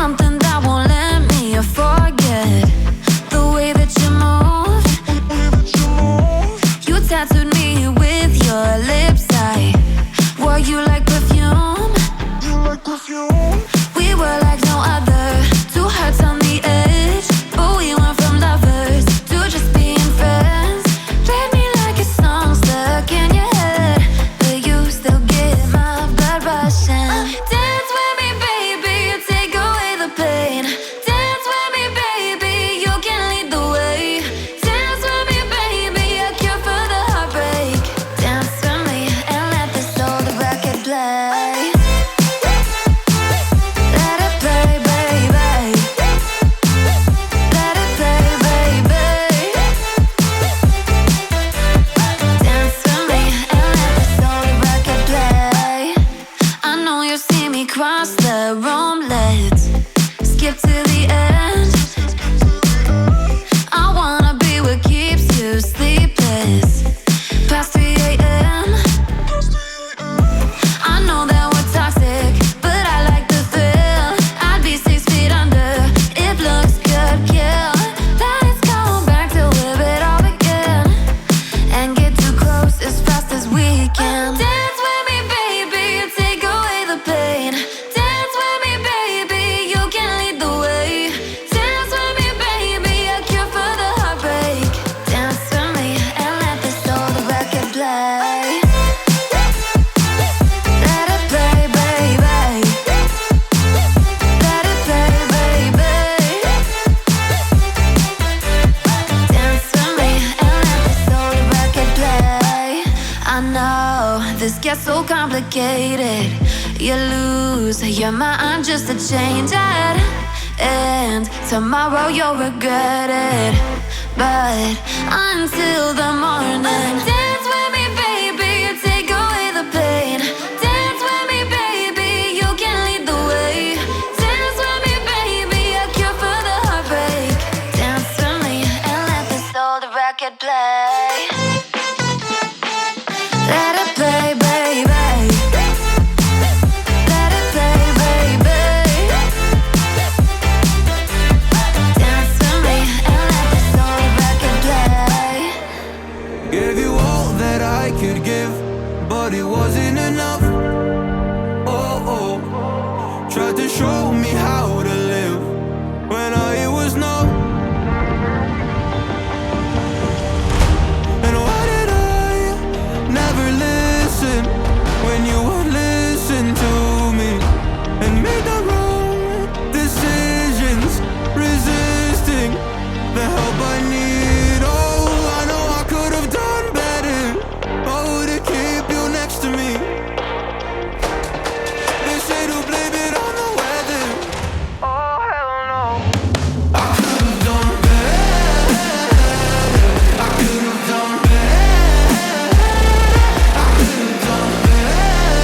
something that won't let me forget the way that you move. You tattooed me with your lips. I wore you like perfume. We were like no other, two hearts on the edge, but we went from lovers to just being friends. Played me like a song stuck in your head, but you still get my blood rushing. Dance with me, baby, you take away the pain. Dance with me, baby, you can lead the way. Dance with me, baby, a cure for the heartbreak. Dance with me and let this old record play. Let it play, baby. Let it play, baby. Dance with me and let this old record play. I know you see me cross the room. Let's skip to the end. I wanna be what keeps you sleepless past 3 a.m. I know that we're toxic, but I like the thrill. I'd be 6 feet under if looks could kill. Let's go back to live it all again and get too close as fast as we can. Dance with me, baby, you take away the pain. Dance with me, baby, you can lead the way. Dance with me, baby, a cure for the heartbreak. Dance with me and let this old record play. Let it play, baby. Let it play, baby. Dance with me and let this old record play. I know this gets so complicated. You lose your mind just to change it, and tomorrow you'll regret it. But until the morning, dance with me, baby, you take away the pain. Dance with me, baby, you can lead the way. Dance with me, baby, a cure for the heartbreak. Dance with me and let this old record play. Let it play, baby. Let it play, baby. Dance with me and let this old record play. Gave you all that I could give, but it wasn't enough. Oh, oh. Tried to show me how to live when I was numb. And why did I never listen when you would listen to me and make the wrong decisions, resisting the help I need? Oh, I know I could have done better. Oh, to keep you next to me. They say to blame it on the weather. Oh, hell no. I could have done better. I could have done better. I could have done better.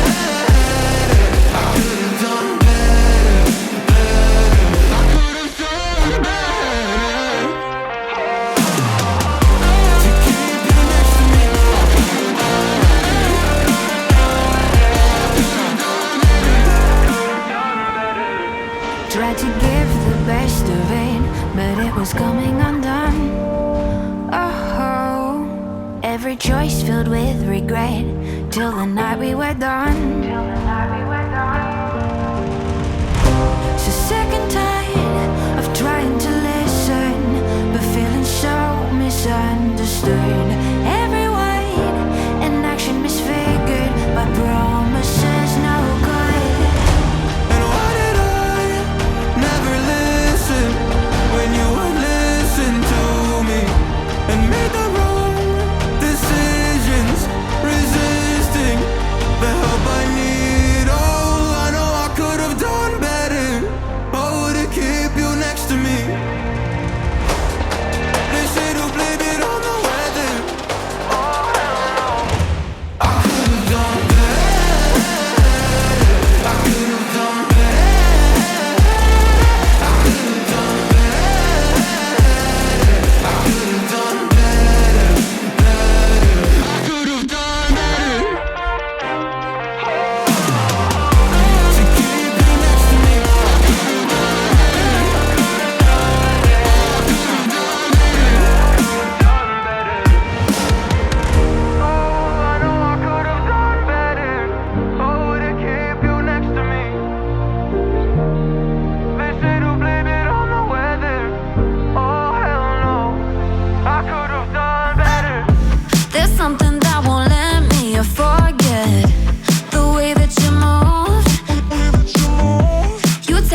I could have done better. I could have done better. To keep you next to me. Tried to give the best of it, but it was coming undone. Oh, every choice filled with regret till the night we were done. So sick and tired of trying to listen, but feeling so misunderstood. Every word in action misfigured by promises no good. And why did I never listen when you would listen to me and make the wrong decisions, resisting the help I need? Oh, I know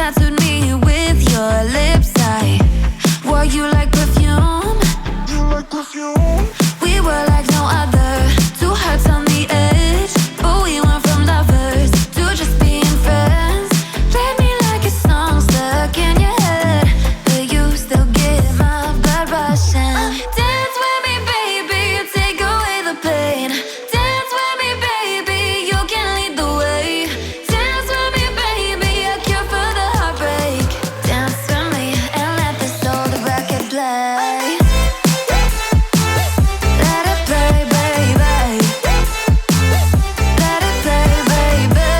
tattooed me with your lips. I wore you like perfume. We were like no other, two hearts on the edge. But we went from lovers to just being friends. Played me like a song stuck in your head, but you still get my blood rushing. Dance with me, baby, take away the pain. Dance with me, baby, you can lead the way. Dance with me, baby, a cure for the heartbreak. Dance with me and let this old record play. Let it play, baby. Let it play, baby.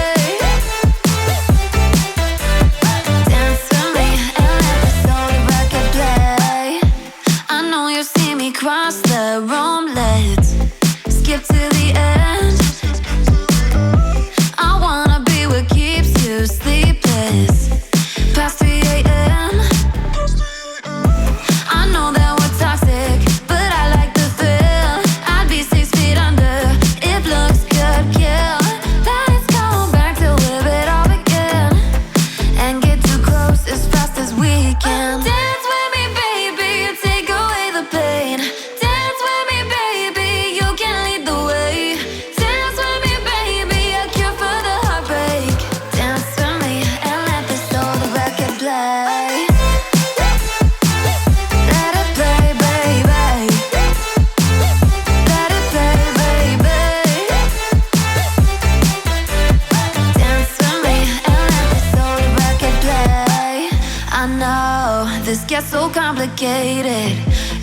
Dance with me and let this old record play. I know you see me cross the room, let's skip to the end. I wanna be what keeps you sleepless past 3 a.m. I know that we're toxic, but I like the thrill. I'd be 6 feet under, it looks good, kill. Let's go back to where it all began and get too close as fast as we can. Dance with me, baby, take away the pain. Dance with me, baby, you can lead the way. Dance with me, baby, a cure for the heartbreak. Dance with me and let this old record play. Let it play, baby. Let it play, baby. Dance with me and let this old record play. I know this gets so complicated.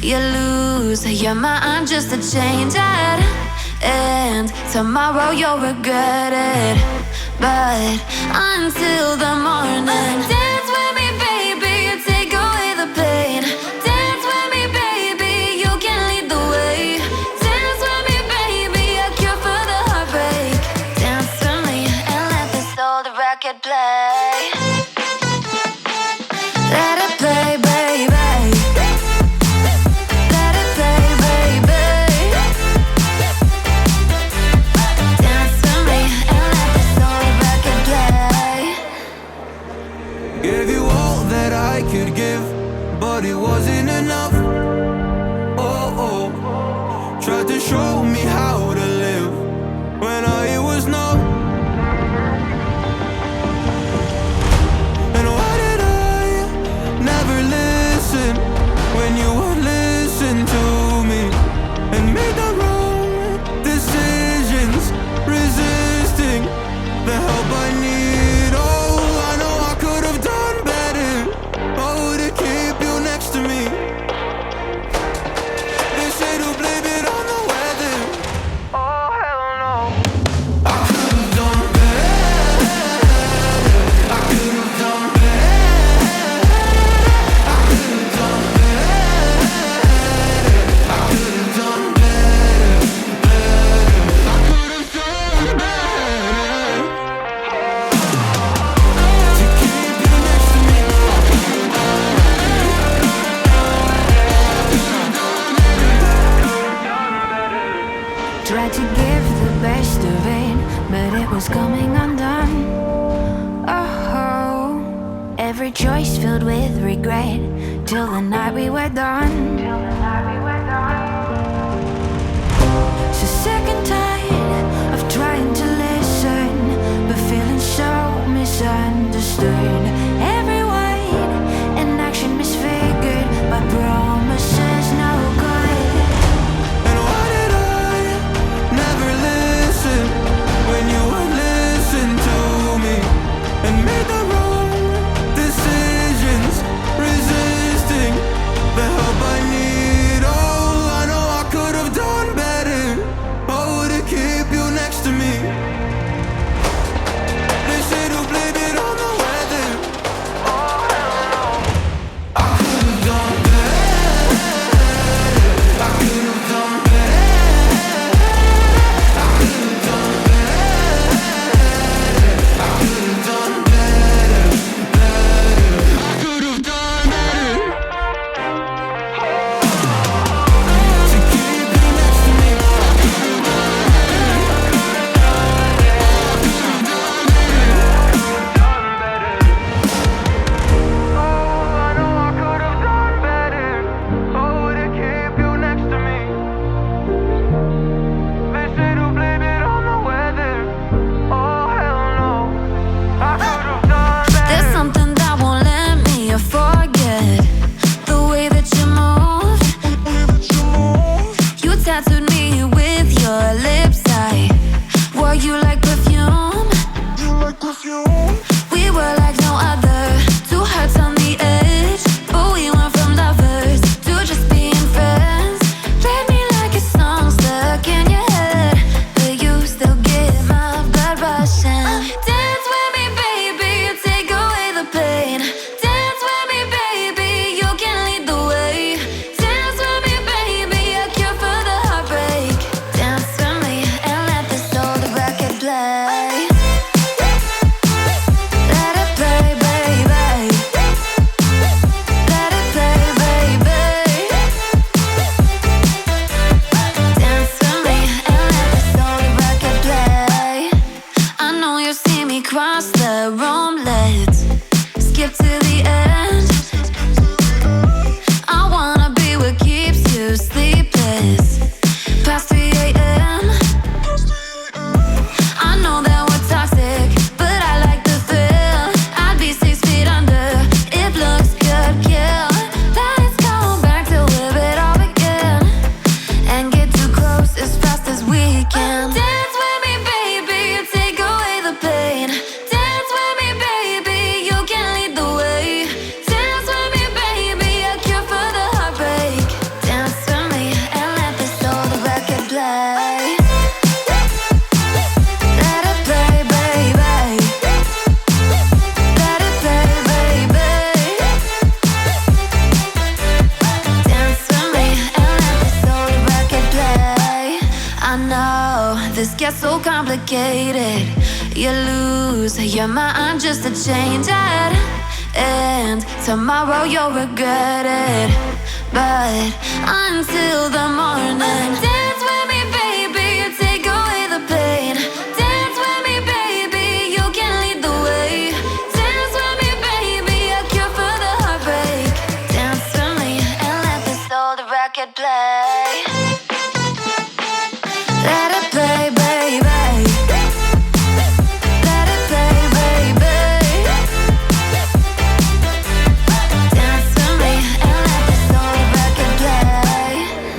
You lose your mind just to change it, and tomorrow you'll regret it. But until the morning, dance with me, baby, take away the pain. Dance with me, baby, you can lead the way. Dance with me, baby, a cure for the heartbreak. Dance with me and let this old record play. Let it play, baby. Let it play, baby. Dance with me and let this old record play. Gave you all that I could give, but it wasn't enough. Oh, oh. Tried to show me how to live when all it was no. And why did I never listen when you would listen to me and make the wrong decisions, resisting the help I need? Oh, I know I could have done better. Oh, to keep you next to me. They say to blame it on the weather. Oh, hell no. I could have done better. I could have done better. I could have done better. I could have done better. I could have done better. To keep you next to me. Tried to give the best of it, but it was coming undone. Oh, every choice filled with regret till the night we were done. So sick and tired of trying to listen, but feeling so misunderstood. Every word and action misfigured by promises no good. And why did I never listen when you would listen to me and made the wrong decisions, resisting the help I need? Oh, I know I could have done better. Oh, to keep you next to me. They say to blame it on complicated. You lose your mind just to change it, and tomorrow you'll regret it. But until the morning, dance with me, baby, take away the pain. Dance with me, baby, you can lead the way. Dance with me, baby, a cure for the heartbreak. Dance with me and let this old record play. Let it play, baby. Let it play, baby. Dance with me and let this old record play.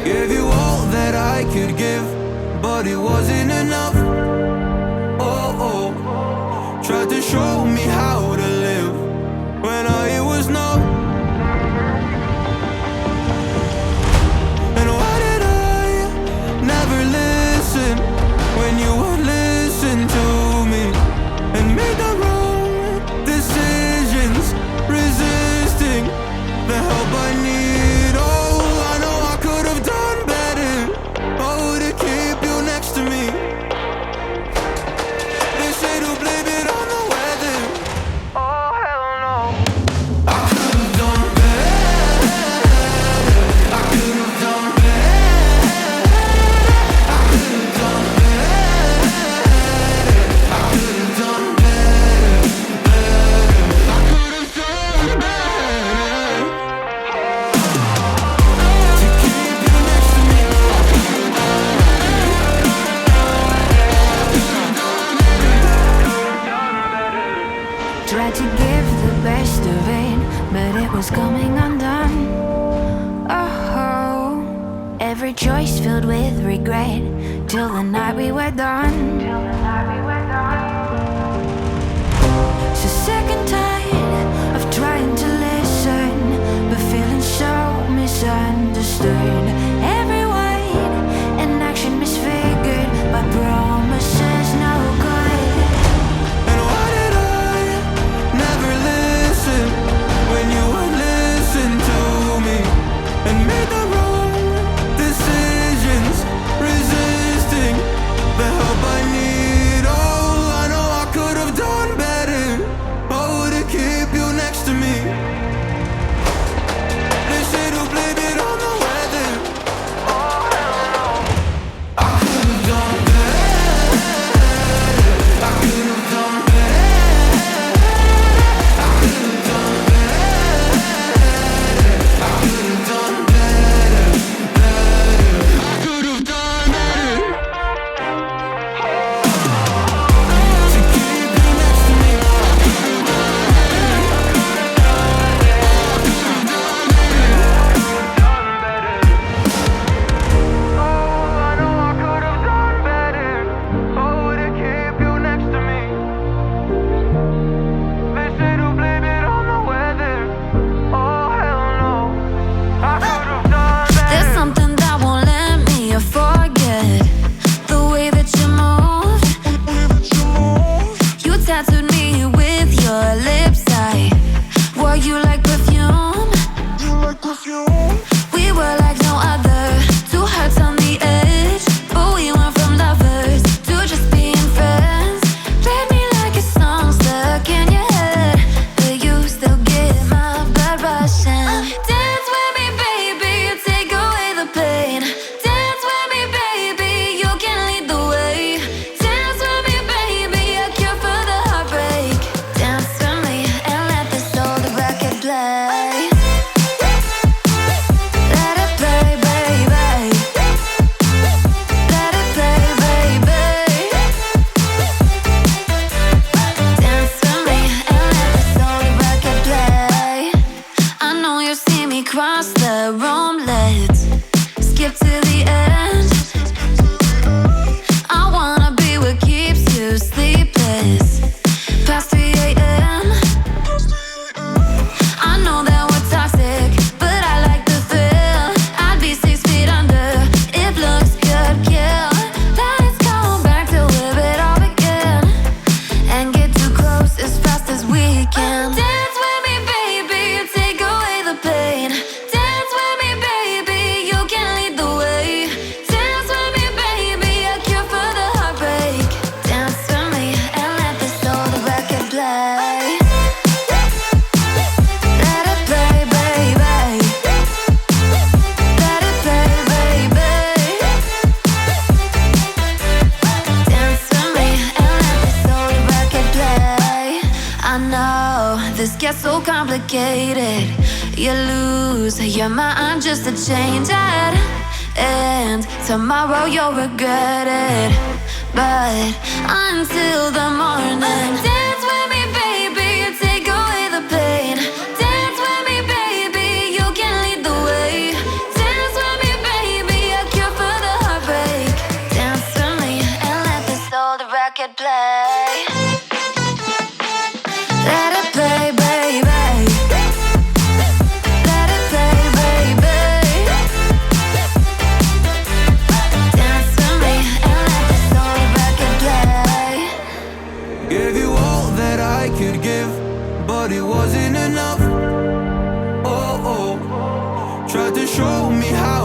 Gave you all that I could give, but it wasn't enough. Oh, oh. Tried to show me how to live when all it was no. And why did I never listen when you would listen to me and make the wrong decisions, resisting the help I need? Oh, I know I could have done better. Oh, to keep you next to me. They say to blame it on the weather. Oh, hell no. I could have done better. I could have done better. I could have done better. I could have done better. I could have done better. To keep you next to me. Tried to give the best of it, but it was coming undone. Oh, every choice filled with regret till the night we were done. So sick and tired of trying to listen, but feeling so misunderstood. Every word and action misfigured by promises no good. And why did I never listen when you would listen to me and made the wrong decisions, resisting the help I need? Oh, I know I could have done better. Oh, to so complicated. You lose your mind just to change it, and tomorrow you'll regret it. But until the morning, dance with me, baby, take away the pain. Dance with me, baby, you can lead the way. Dance with me, baby, a cure for the heartbreak. Dance with me and let this old record play. Let it play, baby. Let it play, baby. Dance with me and let this old record play. Gave you all that I could give, but it wasn't enough. Oh, oh. Tried to show me how